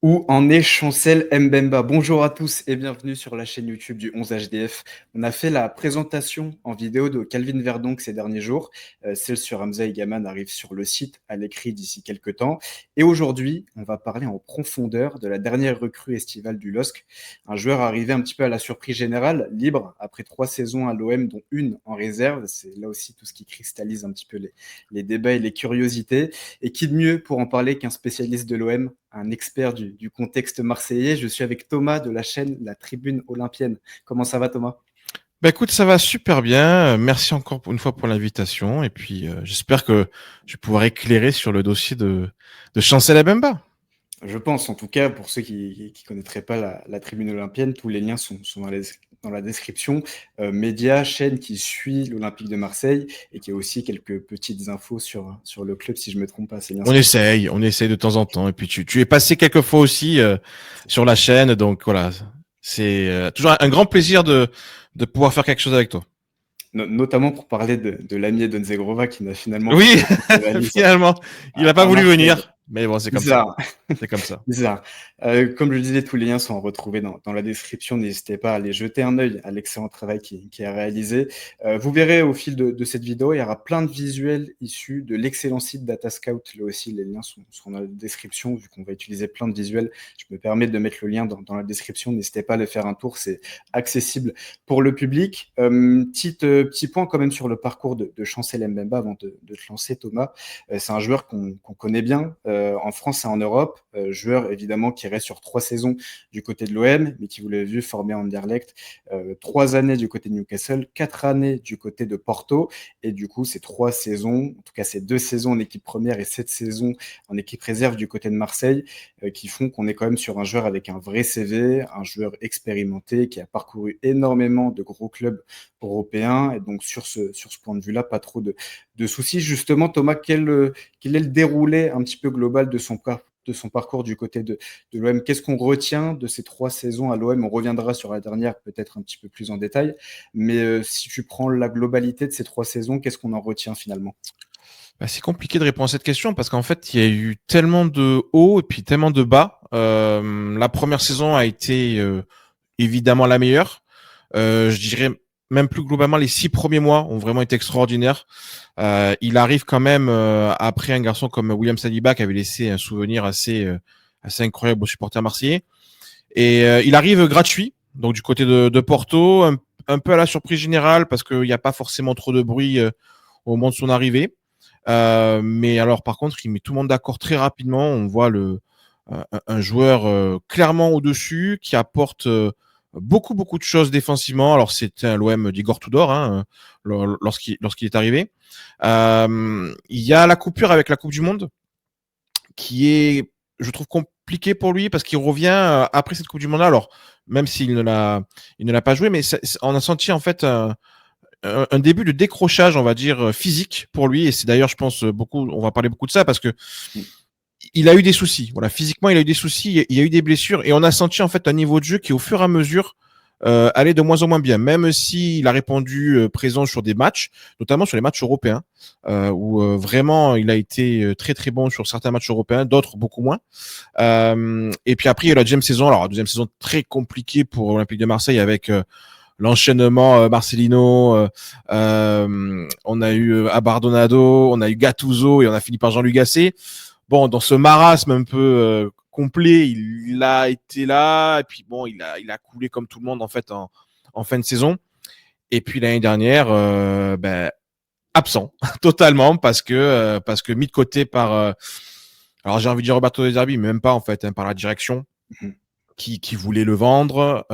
Où en est Chancel Mbemba? Bonjour à tous et bienvenue sur la chaîne YouTube du 11HDF. On a fait la présentation en vidéo de Calvin Verdonk ces derniers jours. Celle sur Hamza Egaman arrive sur le site à l'écrit d'ici quelques temps. Et aujourd'hui, on va parler en profondeur de la dernière recrue estivale du LOSC. Un joueur arrivé un petit peu à la surprise générale, libre, après 3 saisons à l'OM, dont une en réserve. C'est là aussi tout ce qui cristallise un petit peu les débats et les curiosités. Et qui de mieux pour en parler qu'un spécialiste de l'OM, un expert du contexte marseillais. Je suis avec Thomas de la chaîne La Tribune Olympienne. Comment ça va, Thomas? Bah écoute, ça va super bien. Merci encore une fois pour l'invitation. Et puis, j'espère que je vais pouvoir éclairer sur le dossier de Chancel Mbemba. Je pense, en tout cas, pour ceux qui ne connaîtraient pas la Tribune Olympienne, tous les liens sont dans la description. Média, chaîne qui suit l'Olympique de Marseille et qui a aussi quelques petites infos sur le club, si je ne me trompe pas. C'est bien ça. On essaye de temps en temps. Et puis, tu es passé quelques fois aussi sur la chaîne. Donc voilà, c'est toujours un grand plaisir de pouvoir faire quelque chose avec toi. Notamment pour parler de l'ami Donzegrova qui n'a finalement pas Oui, pu matérialiser finalement, il n'a pas à voulu Marseille. venir. Mais bon, c'est comme ça. Bizarre. C'est comme ça. Bizarre. Comme je le disais, tous les liens sont retrouvés dans la description. N'hésitez pas à aller jeter un œil à l'excellent travail qui est réalisé. Vous verrez au fil de cette vidéo, il y aura plein de visuels issus de l'excellent site Datascout. Là aussi, les liens sont dans la description, vu qu'on va utiliser plein de visuels. Je me permets de mettre le lien dans la description. N'hésitez pas à aller faire un tour, c'est accessible pour le public. Petit point quand même sur le parcours de Chancel Mbemba avant de te lancer, Thomas. C'est un joueur qu'on connaît bien en France et en Europe. Joueur évidemment qui reste sur 3 saisons du côté de l'OM, mais qui, vous l'avez vu, formé en Anderlecht. 3 années du côté de Newcastle, 4 années du côté de Porto. Et du coup, ces 3 saisons, en tout cas ces 2 saisons en équipe première et 7 saisons en équipe réserve du côté de Marseille, qui font qu'on est quand même sur un joueur avec un vrai CV, un joueur expérimenté qui a parcouru énormément de gros clubs européens. Et donc sur ce point de vue-là, pas trop de soucis. Justement, Thomas, quel est le déroulé un petit peu global de son parcours du côté de l'OM? Qu'est-ce qu'on retient de ces 3 saisons à l'OM? On reviendra sur la dernière peut-être un petit peu plus en détail, mais si tu prends la globalité de ces 3 saisons, qu'est-ce qu'on en retient finalement? Bah, c'est compliqué de répondre à cette question parce qu'en fait, il y a eu tellement de hauts et puis tellement de bas. La première saison a été évidemment la meilleure. Je dirais même plus globalement, les 6 premiers mois ont vraiment été extraordinaires. Il arrive quand même après un garçon comme William Saliba qui avait laissé un souvenir assez incroyable aux supporters marseillais. Et il arrive gratuit, donc du côté de Porto, un peu à la surprise générale parce qu'il n'y a pas forcément trop de bruit au moment de son arrivée. Mais alors, par contre, il met tout le monde d'accord très rapidement. On voit un joueur clairement au-dessus qui apporte beaucoup de choses défensivement. Alors, c'était un l'OM d'Igor Tudor lorsqu'il est arrivé. Il y a la coupure avec la Coupe du Monde qui est, je trouve, compliqué pour lui parce qu'il revient après cette Coupe du Monde. Alors, même s'il ne l'a pas joué, mais on a senti en fait un début de décrochage, on va dire, physique pour lui. Et c'est d'ailleurs, je pense, on va parler beaucoup de ça parce que il a eu des soucis. Voilà, physiquement, il a eu des soucis, il y a eu des blessures et on a senti en fait un niveau de jeu qui, au fur et à mesure, allait de moins en moins bien. Même s'il a répondu présent sur des matchs, notamment sur les matchs européens, où vraiment il a été très très bon sur certains matchs européens, d'autres beaucoup moins. Et puis après, il y a la deuxième saison. Alors, la deuxième saison très compliquée pour l'Olympique de Marseille avec l'enchaînement Marcelino, on a eu Abardonado, on a eu Gattuso et on a fini par Jean-Luc Gasset. Bon, dans ce marasme un peu complet, il a été là et puis bon, il a coulé comme tout le monde en fait en fin de saison. Et puis l'année dernière, absent totalement parce que mis de côté par alors j'ai envie de dire Roberto De Zerbi, mais même pas en fait, hein, par la direction qui voulait le vendre,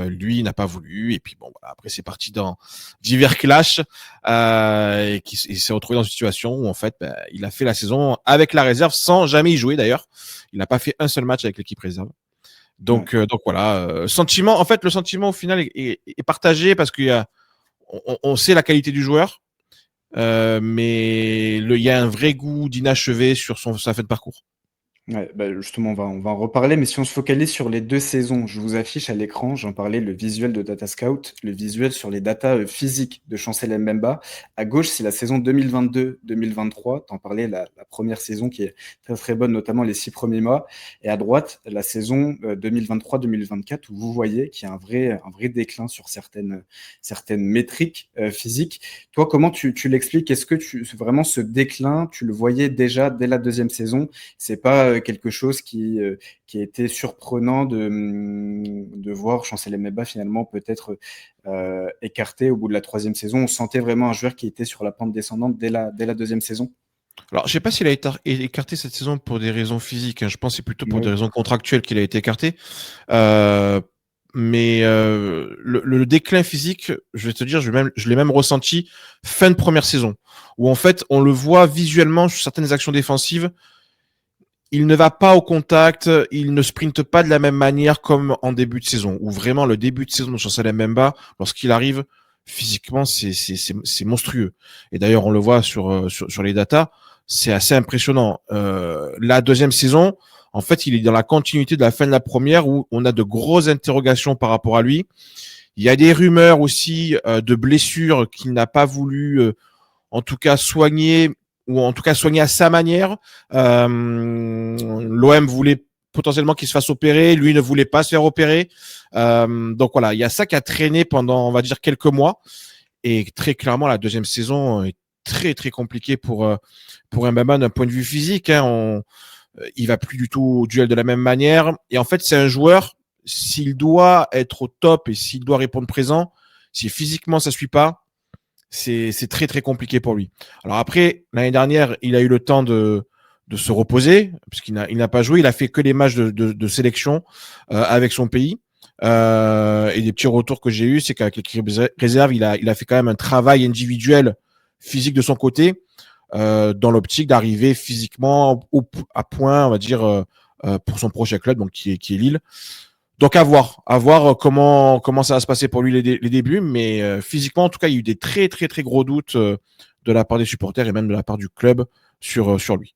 lui n'a pas voulu et puis bon voilà, après c'est parti dans divers clashs et il s'est retrouvé dans une situation où en fait il a fait la saison avec la réserve sans jamais y jouer d'ailleurs. Il n'a pas fait un seul match avec l'équipe réserve. Donc voilà, sentiment en fait le sentiment au final est partagé parce qu'il y a on sait la qualité du joueur, mais il y a un vrai goût d'inachevé sur sa fin de parcours. Ouais, bah, justement, on va en reparler, mais si on se focalise sur les 2 saisons, je vous affiche à l'écran, j'en parlais, le visuel de Data Scout, le visuel sur les datas, physiques de Chancel Mbemba. À gauche, c'est la saison 2022-2023. Tu en parlais, la 1re saison qui est très, très bonne, notamment les 6 premiers mois. Et à droite, la saison, 2023-2024 où vous voyez qu'il y a un vrai déclin sur certaines métriques, physiques. Toi, comment tu l'expliques? Est-ce que vraiment ce déclin, tu le voyais déjà dès la 2e saison? C'est pas quelque chose qui a été surprenant de voir Chancel Mbemba finalement peut-être écarté au bout de la 3e saison. On sentait vraiment un joueur qui était sur la pente descendante dès la 2e saison. Alors, je sais pas s'il a été écarté cette saison pour des raisons physiques, hein. Je pense que c'est plutôt pour des Oui. raisons contractuelles qu'il a été écarté. Mais le déclin physique, je vais te dire, je l'ai même ressenti fin de première saison, où en fait, on le voit visuellement sur certaines actions défensives. Il ne va pas au contact, il ne sprinte pas de la même manière comme en début de saison, où vraiment le début de saison de Chancel Mbemba, lorsqu'il arrive, physiquement, c'est monstrueux. Et d'ailleurs, on le voit sur les datas, c'est assez impressionnant. La 2e saison, en fait, il est dans la continuité de la fin de la première, où on a de grosses interrogations par rapport à lui. Il y a des rumeurs aussi de blessures qu'il n'a pas voulu, en tout cas, soigner, ou en tout cas soigner à sa manière. L'OM voulait potentiellement qu'il se fasse opérer, lui ne voulait pas se faire opérer. Donc voilà, il y a ça qui a traîné pendant, on va dire, quelques mois. Et très clairement, la 2e saison est très très compliquée pour Mbemba d'un point de vue physique. Hein. Il va plus du tout au duel de la même manière. Et en fait, c'est un joueur, s'il doit être au top et s'il doit répondre présent, si physiquement ça suit pas, c'est très très compliqué pour lui. Alors après, l'année dernière, il a eu le temps de se reposer, puisqu'il n'a pas joué, il a fait que les matchs de sélection avec son pays. Et des petits retours que j'ai eus, c'est qu'avec l'équipe réserve, il a fait quand même un travail individuel physique de son côté, dans l'optique d'arriver physiquement à point, on va dire, pour son prochain club, donc qui est Lille. Donc à voir comment ça va se passer pour lui les débuts, mais physiquement en tout cas il y a eu des très très très gros doutes de la part des supporters et même de la part du club sur lui.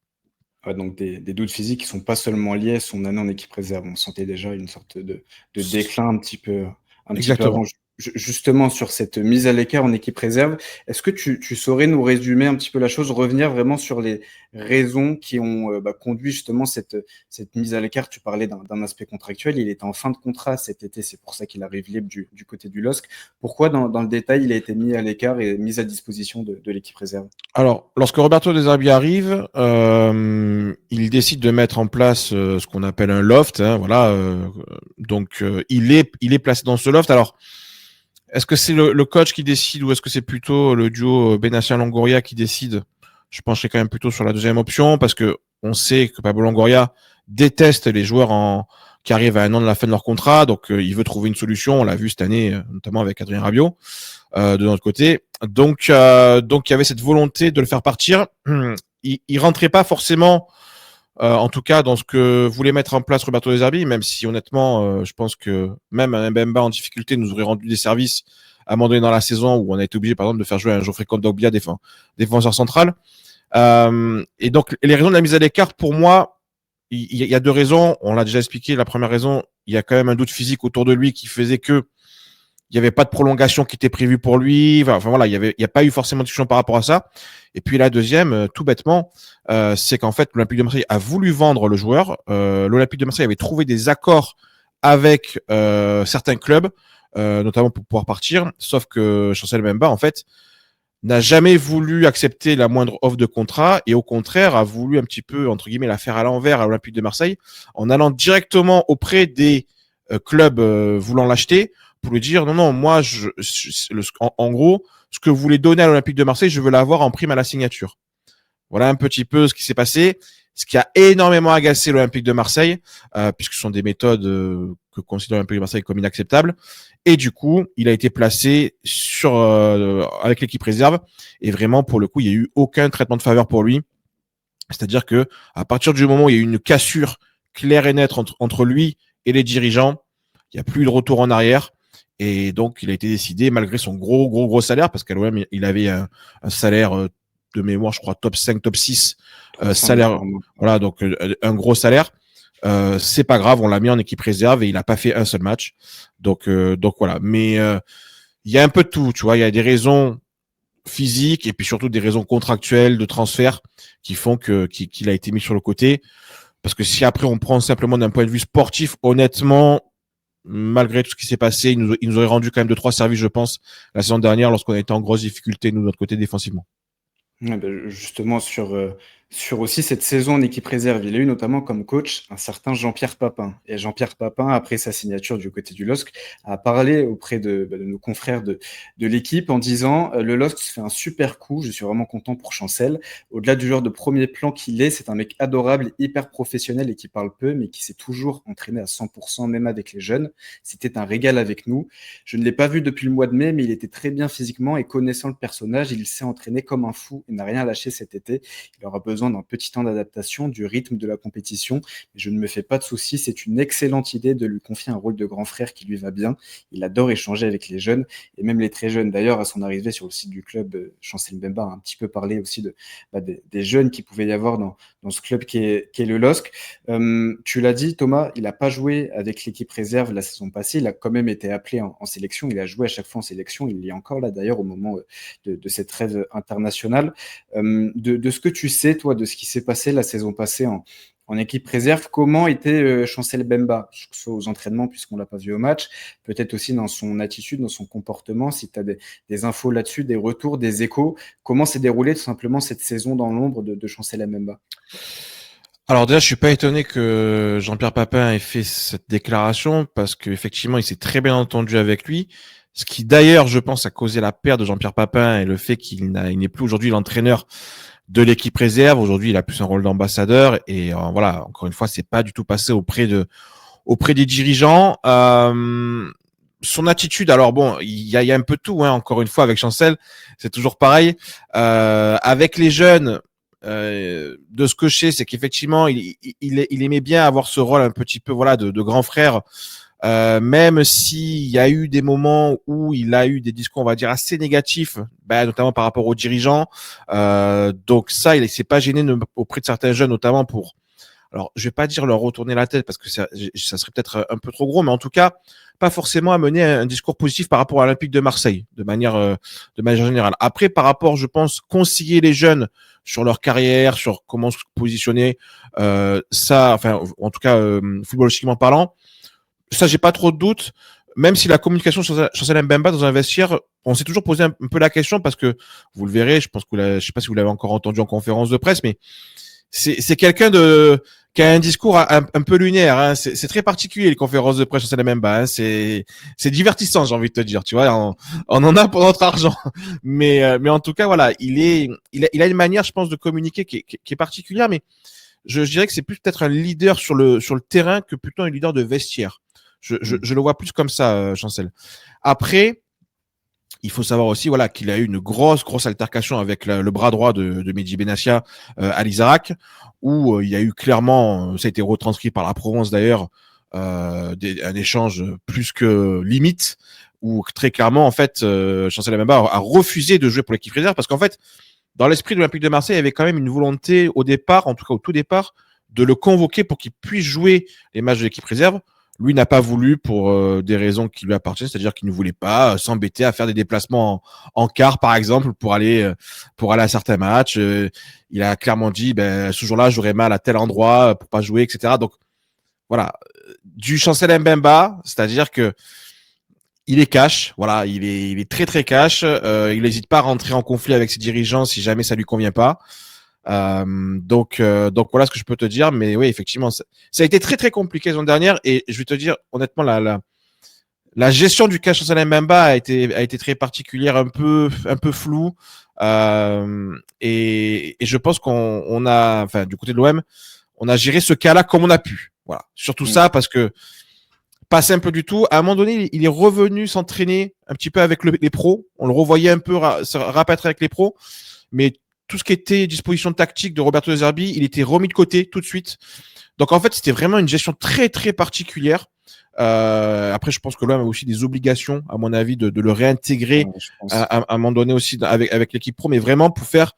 Ouais, donc des doutes physiques qui sont pas seulement liés à son année en équipe réserve. On sentait déjà une sorte de déclin un petit peu avant. Exactement. Justement, sur cette mise à l'écart en équipe réserve, est-ce que tu saurais nous résumer un petit peu la chose, revenir vraiment sur les raisons qui ont conduit justement cette mise à l'écart? Tu parlais d'un aspect contractuel, il était en fin de contrat cet été, c'est pour ça qu'il arrive libre du côté du LOSC. Pourquoi dans le détail il a été mis à l'écart et mis à disposition de l'équipe réserve? Alors, lorsque Roberto De Zerbi arrive, il décide de mettre en place ce qu'on appelle un loft. Hein, voilà, donc il est placé dans ce loft. Alors, est-ce que c'est le coach qui décide ou est-ce que c'est plutôt le duo Benassia-Longoria qui décide? Je pencherais quand même plutôt sur la deuxième option parce que on sait que Pablo Longoria déteste les joueurs qui arrivent à un an de la fin de leur contrat, donc il veut trouver une solution. On l'a vu cette année, notamment avec Adrien Rabiot de notre côté. Donc il y avait cette volonté de le faire partir. Il rentrait pas forcément, en tout cas dans ce que voulait mettre en place Roberto De Zerbi, même si honnêtement, je pense que même un Mbemba en difficulté nous aurait rendu des services à un moment donné dans la saison où on a été obligé par exemple de faire jouer un Geoffrey Kondogbia défenseur central. Et donc les raisons de la mise à l'écart, pour moi, il y a 2 raisons. On l'a déjà expliqué. La première raison, il y a quand même un doute physique autour de lui qui faisait que il n'y avait pas de prolongation qui était prévue pour lui. Enfin voilà, il y a pas eu forcément de discussion par rapport à ça. Et puis la deuxième, tout bêtement, c'est qu'en fait l'Olympique de Marseille a voulu vendre le joueur. L'Olympique de Marseille avait trouvé des accords avec certains clubs, notamment pour pouvoir partir. Sauf que Chancel Mbemba, en fait, n'a jamais voulu accepter la moindre offre de contrat et au contraire a voulu un petit peu, entre guillemets, la faire à l'envers à l'Olympique de Marseille en allant directement auprès des clubs voulant l'acheter pour lui dire non, moi, en gros, ce que vous voulez donner à l'Olympique de Marseille, je veux l'avoir en prime à la signature. Voilà un petit peu ce qui s'est passé, ce qui a énormément agacé l'Olympique de Marseille, puisque ce sont des méthodes que considère l'Olympique de Marseille comme inacceptables. Et du coup, il a été placé avec l'équipe réserve. Et vraiment, pour le coup, il n'y a eu aucun traitement de faveur pour lui. C'est-à-dire que à partir du moment où il y a eu une cassure claire et nette entre lui et les dirigeants, il n'y a plus de retour en arrière. Et donc, il a été décidé, malgré son gros salaire, parce qu'à l'OM, il avait un salaire de mémoire, je crois, top 5, top 6 300 salaire. millions. Voilà, donc un gros salaire. C'est pas grave, on l'a mis en équipe réserve et il a pas fait un seul match. Donc voilà. Mais il y a un peu de tout, tu vois. Il y a des raisons physiques et puis surtout des raisons contractuelles de transfert qui font qu'il a été mis sur le côté. Parce que si après on prend simplement d'un point de vue sportif, honnêtement, malgré tout ce qui s'est passé, il nous aurait rendu quand même 2-3 services, je pense, la saison dernière lorsqu'on était en grosse difficulté, nous, de notre côté défensivement. Ouais, justement, sur aussi cette saison en équipe réserve, il a eu notamment comme coach un certain Jean-Pierre Papin. Et Jean-Pierre Papin, après sa signature du côté du LOSC, a parlé auprès de nos confrères de l'équipe en disant le LOSC se fait un super coup, je suis vraiment content pour Chancel. Au-delà du joueur de premier plan qu'il est, c'est un mec adorable, hyper professionnel et qui parle peu, mais qui s'est toujours entraîné à 100%, même avec les jeunes. C'était un régal avec nous. Je ne l'ai pas vu depuis le mois de mai, mais il était très bien physiquement et connaissant le personnage, il s'est entraîné comme un fou. Il n'a rien lâché cet été. Il aura besoin d'un petit temps d'adaptation, du rythme de la compétition. Mais je ne me fais pas de soucis. C'est une excellente idée de lui confier un rôle de grand frère qui lui va bien. Il adore échanger avec les jeunes et même les très jeunes. D'ailleurs, à son arrivée sur le site du club, Chancel Mbemba a un petit peu parlé aussi des jeunes qu'il pouvait y avoir dans ce club qui est le LOSC. Tu l'as dit, Thomas, il n'a pas joué avec l'équipe réserve la saison passée. Il a quand même été appelé en sélection. Il a joué à chaque fois en sélection. Il y est encore là d'ailleurs au moment de cette trêve internationale. De ce que tu sais, toi, de ce qui s'est passé la saison passée en équipe réserve, comment était Chancel Mbemba, que ce soit aux entraînements, puisqu'on ne l'a pas vu au match, peut-être aussi dans son attitude, dans son comportement, si tu as des infos là-dessus, des retours, des échos, comment s'est déroulée tout simplement cette saison dans l'ombre de Chancel Mbemba? Alors déjà, je suis pas étonné que Jean-Pierre Papin ait fait cette déclaration parce qu'effectivement, il s'est très bien entendu avec lui. Ce qui d'ailleurs, je pense, a causé la perte de Jean-Pierre Papin et le fait il n'est plus aujourd'hui l'entraîneur de l'équipe réserve. Aujourd'hui, il a plus un rôle d'ambassadeur et voilà, encore une fois, c'est pas du tout passé auprès des dirigeants. Son attitude, alors bon, il y a un peu de tout, hein, encore une fois, avec Chancel, c'est toujours pareil. Avec les jeunes, de ce que je sais, c'est qu'effectivement, il aimait bien avoir ce rôle un petit peu voilà de grand frère, même s'il y a eu des moments où il a eu des discours, on va dire, assez négatifs, notamment par rapport aux dirigeants. Donc ça, il s'est pas gêné auprès de certains jeunes, notamment pour, alors je vais pas dire leur retourner la tête parce que ça serait peut-être un peu trop gros, mais en tout cas, pas forcément amener un discours positif par rapport à l'Olympique de Marseille, de manière générale. Après, par rapport, je pense, conseiller les jeunes sur leur carrière, sur comment se positionner, ça, enfin, en tout cas, footballistiquement parlant, ça, j'ai pas trop de doutes. Même si la communication sur Chancel Mbemba dans un vestiaire, on s'est toujours posé un peu la question parce que vous le verrez, je pense que je sais pas si vous l'avez encore entendu en conférence de presse, mais c'est quelqu'un qui a un discours un peu lunaire. Hein. C'est très particulier les conférences de presse sur Chancel Mbemba. Hein. C'est divertissant, j'ai envie de te dire. Tu vois, on en a pour notre argent. Mais en tout cas, voilà, il a une manière, je pense, de communiquer qui est particulière, mais je dirais que c'est plus peut-être un leader sur le terrain que plutôt un leader de vestiaire. Je le vois plus comme ça, Chancel. Après, il faut savoir aussi voilà, qu'il a eu une grosse altercation avec le bras droit de Mehdi Benassia à l'Isarac, où il y a eu clairement, ça a été retranscrit par la Provence d'ailleurs, un échange plus que limite, où très clairement, en fait, Chancel Mbemba a refusé de jouer pour l'équipe réserve, parce qu'en fait, dans l'esprit de l'Olympique de Marseille, il y avait quand même une volonté au départ, en tout cas au tout départ, de le convoquer pour qu'il puisse jouer les matchs de l'équipe réserve. Lui n'a pas voulu pour des raisons qui lui appartiennent, c'est-à-dire qu'il ne voulait pas s'embêter à faire des déplacements en car, par exemple, pour aller à certains matchs. Il a clairement dit, ce jour-là, j'aurais mal à tel endroit pour pas jouer, etc. Donc voilà, du Chancel Mbemba, c'est-à-dire que il est cash, voilà, il est très très cash. Il n'hésite pas à rentrer en conflit avec ses dirigeants si jamais ça lui convient pas. Donc voilà ce que je peux te dire, mais oui, effectivement, ça a été très très compliqué la saison dernière, et je vais te dire honnêtement, la gestion du cas Chancel Mbemba a été très particulière, un peu floue, et je pense qu'on a, enfin du côté de l'OM, on a géré ce cas-là comme on a pu, voilà, surtout ça, parce que pas simple du tout. À un moment donné, il est revenu s'entraîner un petit peu avec les pros, on le revoyait un peu se rapatrier avec les pros, mais tout ce qui était disposition tactique de Roberto De Zerbi, il était remis de côté tout de suite. Donc en fait, c'était vraiment une gestion très très particulière. Après, je pense que l'OM a aussi des obligations, à mon avis, de le réintégrer à un moment donné aussi avec l'équipe pro, mais vraiment pour faire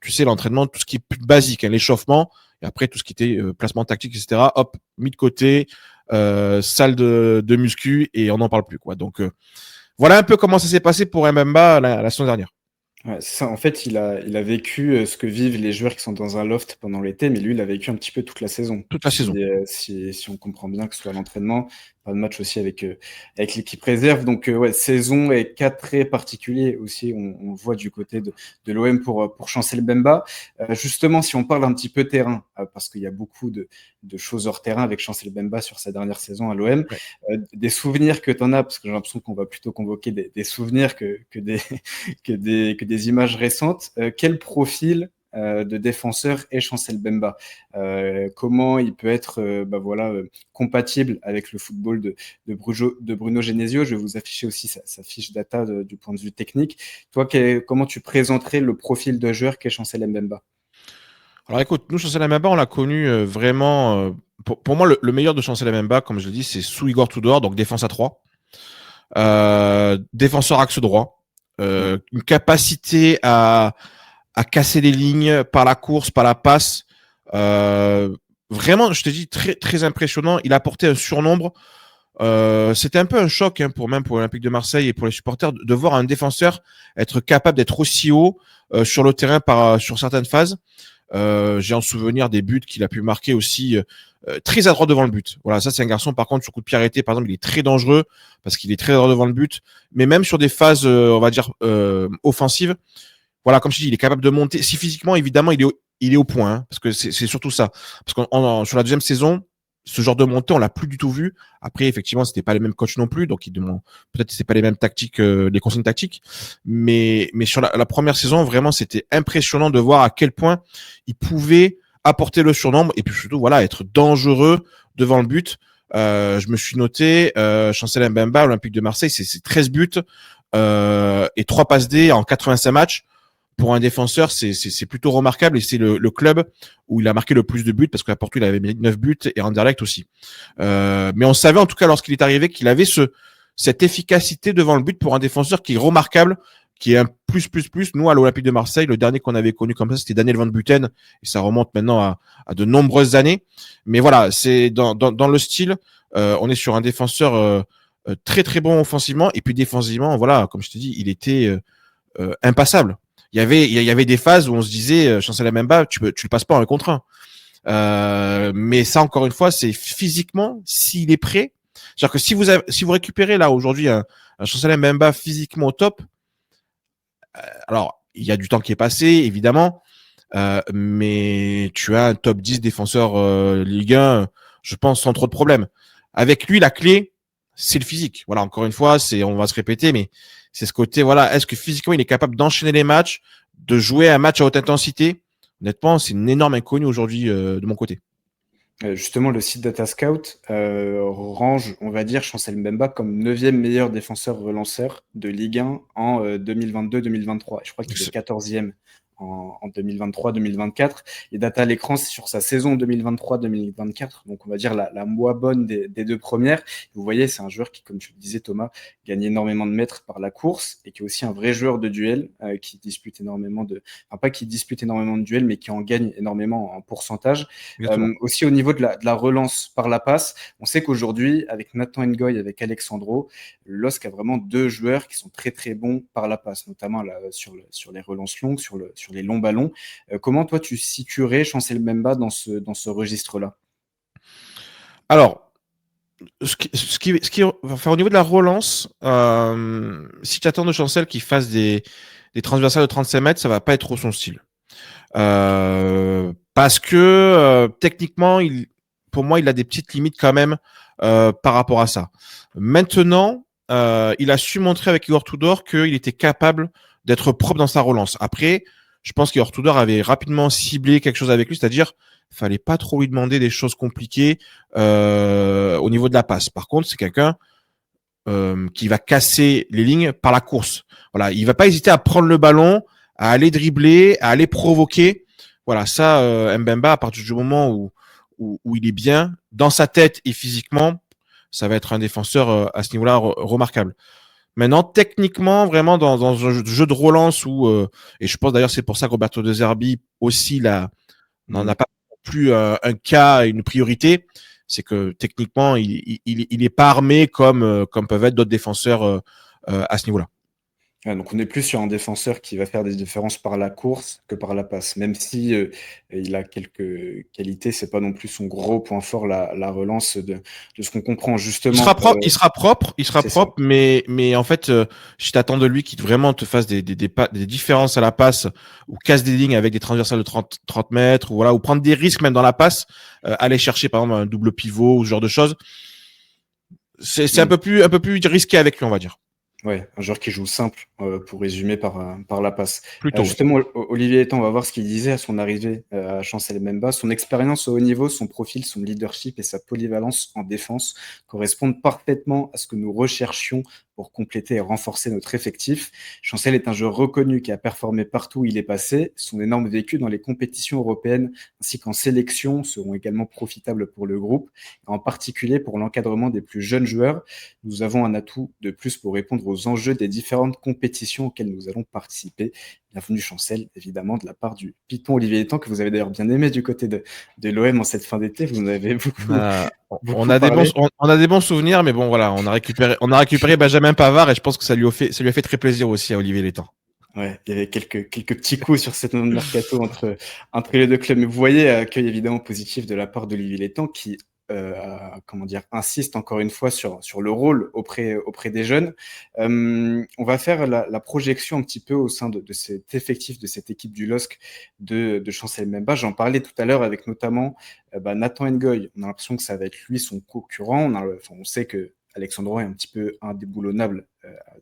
tu sais, l'entraînement, tout ce qui est plus basique, hein, l'échauffement, et après tout ce qui était placement tactique, etc. Hop, mis de côté, salle de muscu, et on n'en parle plus, quoi. Donc voilà un peu comment ça s'est passé pour Mbemba la saison dernière. Ouais, c'est ça. En fait, il a vécu ce que vivent les joueurs qui sont dans un loft pendant l'été, mais lui, il a vécu un petit peu toute la saison. Toute la saison. Si on comprend bien que ce soit l'entraînement, pas de match aussi avec l'équipe réserve. Donc, ouais, saison et cas très particuliers aussi, on voit du côté de l'OM pour Chancel Mbemba. Justement, si on parle un petit peu terrain, parce qu'il y a beaucoup de choses hors terrain avec Chancel Mbemba sur sa dernière saison à l'OM, Ouais. des souvenirs que tu en as, parce que j'ai l'impression qu'on va plutôt convoquer des souvenirs que des images récentes. Quel profil de défenseur est Chancel Mbemba? Comment il peut être compatible avec le football de Bruno Genesio? Je vais vous afficher aussi sa fiche data du point de vue technique. Toi, comment tu présenterais le profil de joueur qu'est Chancel Mbemba? Alors écoute, nous, Chancel Mbemba, on l'a connu vraiment. Pour moi, le meilleur de Chancel Mbemba, comme je l'ai dit, c'est sous Igor Tudor, donc défense à 3. Défenseur axe droit. Une capacité à casser les lignes par la course, par la passe. Vraiment, je te dis, très, très impressionnant. Il a apporté un surnombre. C'était un peu un choc même pour l'Olympique de Marseille et pour les supporters de voir un défenseur être capable d'être aussi haut sur le terrain sur certaines phases. J'ai en souvenir des buts qu'il a pu marquer aussi très adroit devant le but. Voilà, ça c'est un garçon par contre sur coup de pied arrêté, par exemple, il est très dangereux parce qu'il est très adroit devant le but, mais même sur des phases, on va dire offensives. Voilà, comme je dis, il est capable de monter. Si physiquement, évidemment, il est au point, hein, parce que c'est surtout ça. Parce que sur la deuxième saison, ce genre de montée, on l'a plus du tout vu. Après, effectivement, c'était pas les mêmes coachs non plus, donc peut-être que c'est pas les mêmes tactiques, les consignes tactiques. Mais sur la première saison, vraiment, c'était impressionnant de voir à quel point il pouvait apporter le surnombre et puis surtout, voilà, être dangereux devant le but. Je me suis noté, Chancel Mbemba, Olympique de Marseille, c'est 13 buts et 3 passes D en 85 matchs. Pour un défenseur, c'est plutôt remarquable et c'est le club où il a marqué le plus de buts parce qu'à Porto, il avait mis 9 buts et Anderlecht aussi. Mais on savait en tout cas lorsqu'il est arrivé qu'il avait cette efficacité devant le but pour un défenseur qui est remarquable, qui est un plus. Nous, à l'Olympique de Marseille, le dernier qu'on avait connu comme ça, c'était Daniel Van Buten et ça remonte maintenant à de nombreuses années. Mais voilà, c'est dans le style, on est sur un défenseur très très bon offensivement et puis défensivement, voilà, comme je te dis, il était impassable. Il y avait des phases où on se disait, Chancel Mbemba, tu le passes pas en 1 contre 1. Mais ça, encore une fois, c'est physiquement, s'il est prêt. C'est-à-dire que si vous récupérez là aujourd'hui un Chancel Mbemba physiquement au top, alors il y a du temps qui est passé, évidemment, mais tu as un top 10 défenseur Ligue 1, je pense, sans trop de problèmes. Avec lui, la clé, c'est le physique. Voilà, encore une fois, on va se répéter, mais c'est ce côté, voilà, est-ce que physiquement il est capable d'enchaîner les matchs, de jouer un match à haute intensité? Honnêtement, c'est une énorme inconnue aujourd'hui de mon côté. Justement, le site Data Scout range, on va dire, Chancel Mbemba comme 9e meilleur défenseur relanceur de Ligue 1 en 2022-2023. Je crois qu'il est 14e en 2023-2024. Et data à l'écran, c'est sur sa saison 2023-2024. Donc, on va dire la moins bonne des 2 premières. Vous voyez, c'est un joueur qui, comme tu le disais, Thomas, gagne énormément de mètres par la course et qui est aussi un vrai joueur de duel, qui dispute énormément pas qui dispute énormément de duels, mais qui en gagne énormément en pourcentage. Aussi, au niveau de la relance par la passe, on sait qu'aujourd'hui, avec Nathan Ngoy, avec Alexandro, LOSC a vraiment 2 joueurs qui sont très très bons par la passe, notamment là, sur les relances longues, sur les longs ballons. Comment toi tu situerais Chancel Mbemba dans ce registre-là? Alors, enfin, au niveau de la relance, si tu attends de Chancel qu'il fasse des transversales de 35 mètres, ça va pas être trop son style. Parce que techniquement, pour moi, il a des petites limites quand même par rapport à ça. Maintenant, il a su montrer avec Igor Tudor qu'il était capable d'être propre dans sa relance. Après, je pense qu'Igor Tudor avait rapidement ciblé quelque chose avec lui, c'est-à-dire il fallait pas trop lui demander des choses compliquées au niveau de la passe. Par contre, c'est quelqu'un qui va casser les lignes par la course. Voilà, il va pas hésiter à prendre le ballon, à aller dribbler, à aller provoquer. Voilà, ça, Mbemba, à partir du moment où il est bien dans sa tête et physiquement, ça va être un défenseur à ce niveau-là remarquable. Maintenant, techniquement, vraiment dans un jeu de relance et je pense d'ailleurs c'est pour ça que Roberto De Zerbi aussi n'en a pas plus un cas, une priorité, c'est que techniquement, il est pas armé comme peuvent être d'autres défenseurs à ce niveau-là. Ouais, donc on est plus sur un défenseur qui va faire des différences par la course que par la passe. Même si il a quelques qualités, c'est pas non plus son gros point fort, la relance de ce qu'on comprend justement. Il sera C'est ça. propre, mais en fait, je t'attends de lui qu'il vraiment te fasse des différences à la passe ou casse des lignes avec des transversales de 30 mètres ou voilà, ou prendre des risques même dans la passe, aller chercher par exemple un double pivot ou ce genre de choses. C'est Mm. un peu plus risqué avec lui, on va dire. Ouais, un joueur qui joue simple, pour résumer par la passe. Plutôt, ouais. Justement, Olivier Etan, on va voir ce qu'il disait à son arrivée à Chancel Mbemba. Son expérience au haut niveau, son profil, son leadership et sa polyvalence en défense correspondent parfaitement à ce que nous recherchions pour compléter et renforcer notre effectif. Chancel est un joueur reconnu qui a performé partout où il est passé. Son énorme vécu dans les compétitions européennes ainsi qu'en sélection seront également profitables pour le groupe, en particulier pour l'encadrement des plus jeunes joueurs. Nous avons un atout de plus pour répondre aux enjeux des différentes compétitions auxquelles nous allons participer. Bienvenue Chancel, évidemment, de la part du Python Olivier Etan, que vous avez d'ailleurs bien aimé du côté de l'OM en cette fin d'été. Vous en avez beaucoup parlé. On a des bons souvenirs, mais bon, voilà, on a récupéré Benjamin Pavard et je pense que ça lui a fait très plaisir aussi à Olivier Létang. Ouais, il y avait quelques petits coups sur cette mercato entre les deux clubs. Mais vous voyez, accueil évidemment positif de la part d'Olivier Létang qui, comment dire, insiste encore une fois sur le rôle auprès des jeunes. On va faire la projection un petit peu au sein de cet effectif, de cette équipe du LOSC de Chancel Mbemba. J'en parlais tout à l'heure avec notamment Nathan Ngoy. On a l'impression que ça va être lui son concurrent. On sait que Alexandre est un petit peu indéboulonnable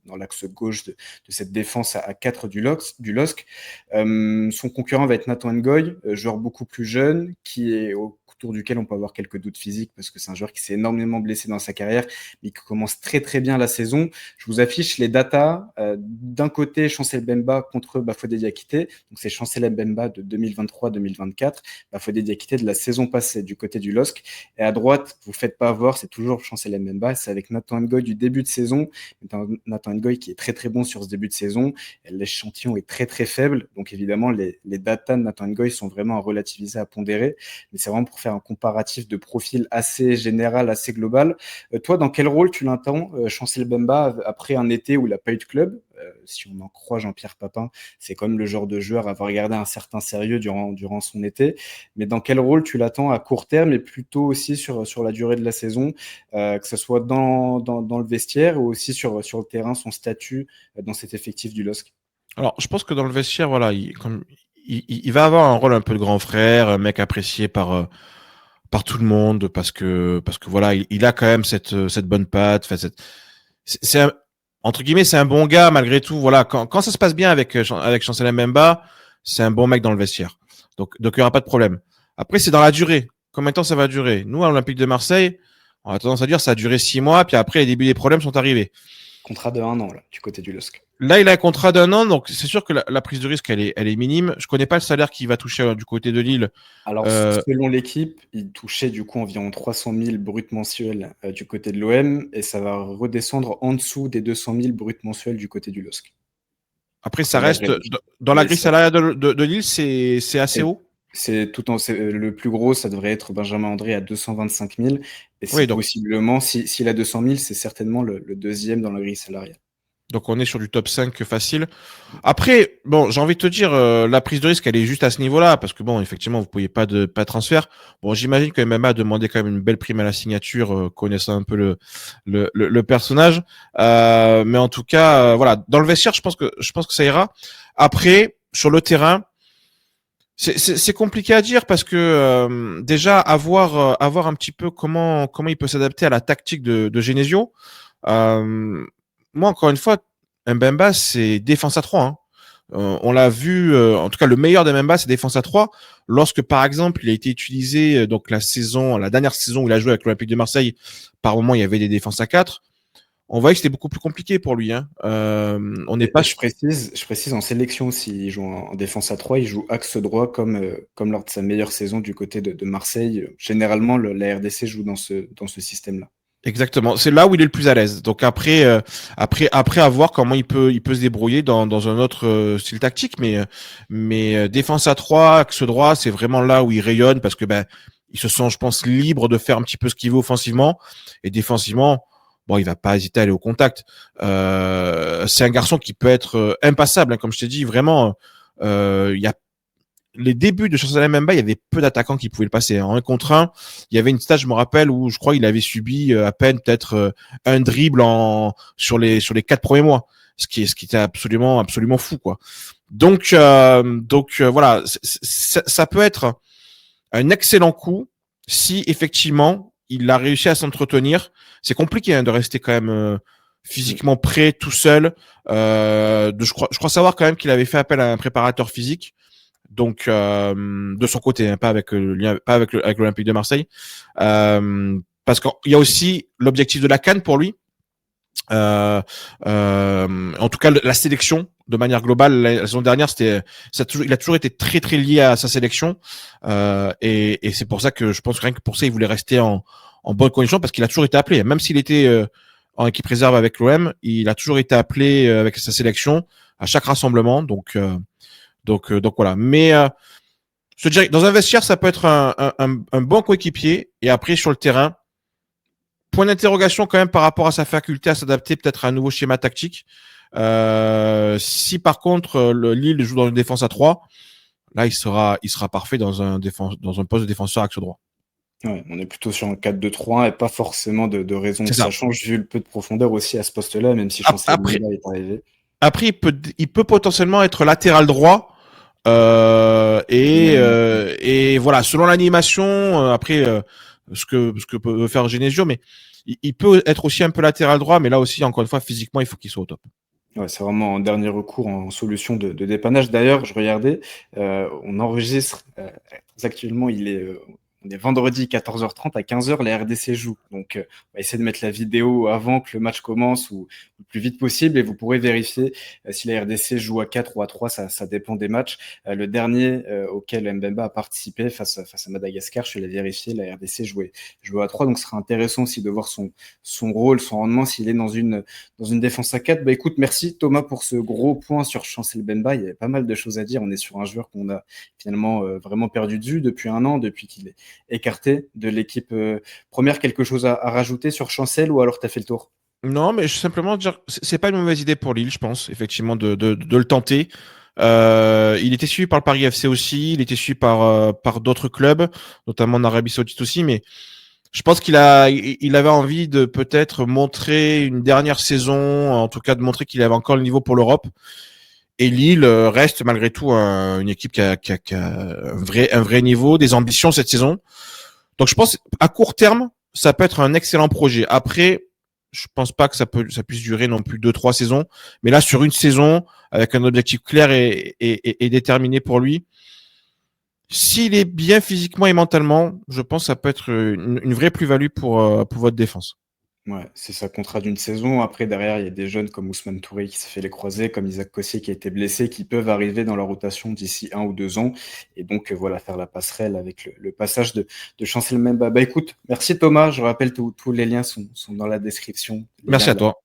dans l'axe gauche de cette défense à 4 du LOSC. Son concurrent va être Nathan Ngoy, joueur beaucoup plus jeune, qui est autour duquel on peut avoir quelques doutes physiques parce que c'est un joueur qui s'est énormément blessé dans sa carrière, mais qui commence très très bien la saison. Je vous affiche les datas. D'un côté, Chancel Mbemba contre Bafodé Diakité. Donc c'est Chancel Mbemba de 2023-2024, Bafodé Diakité de la saison passée du côté du LOSC. Et à droite, vous ne faites pas avoir, c'est toujours Chancel Mbemba. C'est avec Nathan Ngoy du début de saison. Nathan Ngoy qui est très très bon sur ce début de saison. L'échantillon est très très faible. Donc évidemment, les datas de Nathan Ngoy sont vraiment à relativiser, à pondérer. Mais c'est vraiment pour faire un comparatif de profil assez général, assez global. Toi, dans quel rôle tu l'entends, Chancel Mbemba, après un été où il n'a pas eu de club? Si on en croit Jean-Pierre Papin, c'est quand même le genre de joueur à avoir gardé un certain sérieux durant son été. Mais dans quel rôle tu l'attends à court terme et plutôt aussi sur la durée de la saison, que ce soit dans le vestiaire ou aussi sur le terrain, son statut dans cet effectif du LOSC? Alors, je pense que dans le vestiaire, voilà, il va avoir un rôle un peu de grand frère, un mec apprécié par tout le monde parce que voilà, il a quand même cette bonne patte. Enfin, entre guillemets, c'est un bon gars malgré tout. Voilà, quand ça se passe bien avec Chancel Mbemba, c'est un bon mec dans le vestiaire. Donc il y aura pas de problème. Après, c'est dans la durée. Combien de temps ça va durer? Nous, à l'Olympique de Marseille, on a tendance à dire ça a duré 6 mois, puis après les débuts des problèmes sont arrivés. Contrat de 1 an, là, du côté du LOSC. Là, il a un contrat d'1 an, donc c'est sûr que la prise de risque, elle est minime. Je connais pas le salaire qu'il va toucher du côté de Lille. Alors, selon l'équipe, il touchait du coup environ 300 000 bruts mensuels du côté de l'OM et ça va redescendre en dessous des 200 000 bruts mensuels du côté du LOSC. Après, C'est ça la reste vraie. dans la Mais grille ça, salariale de Lille, c'est assez c'est haut. le plus gros, ça devrait être Benjamin André à 225 000. Et Oui, c'est possiblement, s'il a 200 000, c'est certainement le deuxième dans la grille salariale. donc on est sur du top 5 facile. Après, bon, j'ai envie de te dire, la prise de risque, elle est juste à ce niveau-là, parce que bon, effectivement, vous ne pouviez pas de transfert. Bon, j'imagine que MMA a demandé quand même une belle prime à la signature, connaissant un peu le personnage. Mais en tout cas, voilà, dans le vestiaire, je pense que ça ira. Après, sur le terrain, c'est compliqué à dire parce que déjà avoir un petit peu comment il peut s'adapter à la tactique de Genesio. Euh, Moi encore une fois, Mbemba c'est défense à 3. Hein. On l'a vu, en tout cas le meilleur d'Mbemba c'est défense à 3. Lorsque par exemple il a été utilisé donc la dernière saison où il a joué avec l'Olympique de Marseille, par moment il y avait des défenses à 4. On voyait que c'était beaucoup plus compliqué pour lui. Hein. On n'est pas Et je précise en sélection aussi, il joue en défense à 3, il joue axe droit comme lors de sa meilleure saison du côté de Marseille. Généralement, la RDC joue dans ce système-là. Exactement. C'est là où il est le plus à l'aise. Donc après à voir comment il peut se débrouiller dans un autre style tactique. Mais défense à 3, axe droit, c'est vraiment là où il rayonne parce que ben il se sent, je pense, libre de faire un petit peu ce qu'il veut offensivement et défensivement. Bon, il va pas hésiter à aller au contact. C'est un garçon qui peut être impassable, hein, comme je t'ai dit. Vraiment, il y a les débuts de Chancel Mbemba, il y avait peu d'attaquants qui pouvaient le passer. En 1 contre 1, il y avait une stage, je me rappelle, où je crois qu'il avait subi à peine peut-être un dribble sur les 4 premiers mois, ce qui était absolument fou, quoi. Donc voilà, ça peut être un excellent coup si effectivement il a réussi à s'entretenir. C'est compliqué, hein, de rester quand même physiquement prêt tout seul. Je crois savoir quand même qu'il avait fait appel à un préparateur physique. Donc de son côté, hein, pas avec pas avec l'Olympique de Marseille, parce qu'il y a aussi l'objectif de la CAN pour lui. En tout cas, la sélection de manière globale, la saison dernière, il a toujours été très très lié à sa sélection, et c'est pour ça que je pense que rien que pour ça, il voulait rester en bonne condition parce qu'il a toujours été appelé, même s'il était en équipe réserve avec l'OM, il a toujours été appelé avec sa sélection à chaque rassemblement. Donc voilà. Mais je te dirais, dans un vestiaire, ça peut être un bon coéquipier. Et après, sur le terrain, point d'interrogation quand même par rapport à sa faculté à s'adapter peut-être à un nouveau schéma tactique. Si par contre Lille joue dans une défense à 3, là il sera parfait dans un poste de défenseur axe droit. Ouais, on est plutôt sur un 4-2-3-1 et pas forcément de raison C'est que ça ça. change vu le peu de profondeur aussi à ce poste-là, même si Chancel Après, Mbemba est arrivé. après il peut potentiellement être latéral droit. Et voilà, selon l'animation, après ce que peut faire Genesio, mais il peut être aussi un peu latéral droit, mais là aussi, encore une fois, physiquement, il faut qu'il soit au top. Ouais, c'est vraiment en dernier recours, en solution de dépannage. D'ailleurs, je regardais, on enregistre, actuellement, on est vendredi 14h30, à 15h, la RDC joue. Donc, on va essayer de mettre la vidéo avant que le match commence ou le plus vite possible et vous pourrez vérifier si la RDC joue à 4 ou à 3, ça dépend des matchs. Le dernier auquel Mbemba a participé face à Madagascar, je l'ai vérifié, la RDC jouait à 3, donc ce sera intéressant aussi de voir son rôle, son rendement, s'il est dans une défense à 4. Bah écoute, merci Thomas pour ce gros point sur Chancel Mbemba. Il y avait pas mal de choses à dire. On est sur un joueur qu'on a finalement vraiment perdu de vue depuis un an, depuis qu'il est écarté de l'équipe première. Quelque chose à rajouter sur Chancel ou alors tu as fait le tour? Non, mais simplement dire, c'est pas une mauvaise idée pour Lille, je pense, effectivement, de le tenter. Il était suivi par le Paris FC aussi, il était suivi par d'autres clubs, notamment en Arabie Saoudite aussi, mais je pense il avait envie de peut-être montrer une dernière saison, en tout cas de montrer qu'il avait encore le niveau pour l'Europe. Et Lille reste malgré tout une équipe qui a un vrai niveau, des ambitions cette saison. Donc je pense à court terme, ça peut être un excellent projet. Après, je pense pas que ça puisse durer non plus 2-3 saisons. Mais là, sur une saison, avec un objectif clair et déterminé pour lui, s'il est bien physiquement et mentalement, je pense que ça peut être une vraie plus-value pour votre défense. Ouais, c'est ça, contrat d'une saison. Après, derrière, il y a des jeunes comme Ousmane Touré qui s'est fait les croisés, comme Isaac Cossier qui a été blessé, qui peuvent arriver dans la rotation d'ici 1 ou 2 ans. Et donc, voilà, faire la passerelle avec le passage de Chancel Mbemba. Bah écoute, merci Thomas. Je rappelle, tous les liens sont dans la description. Les liens Merci à de toi.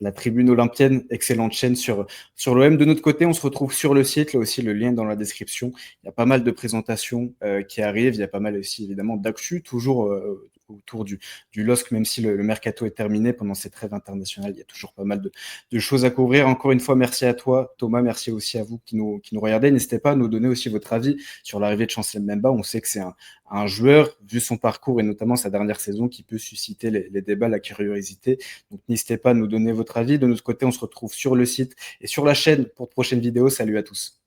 la tribune olympienne, excellente chaîne sur l'OM. De notre côté, on se retrouve sur le site, là aussi le lien est dans la description. Il y a pas mal de présentations qui arrivent, il y a pas mal aussi évidemment d'actu, toujours autour du LOSC, même si le mercato est terminé pendant ces trêves internationales, il y a toujours pas mal de choses à couvrir. Encore une fois, merci à toi Thomas, merci aussi à vous qui nous regardez. N'hésitez pas à nous donner aussi votre avis sur l'arrivée de Chancel Mbemba. On sait que c'est un joueur, vu son parcours et notamment sa dernière saison, qui peut susciter les débats, la curiosité. Donc n'hésitez pas à nous donner votre avis. De notre côté, on se retrouve sur le site et sur la chaîne pour de prochaines vidéos. Salut à tous.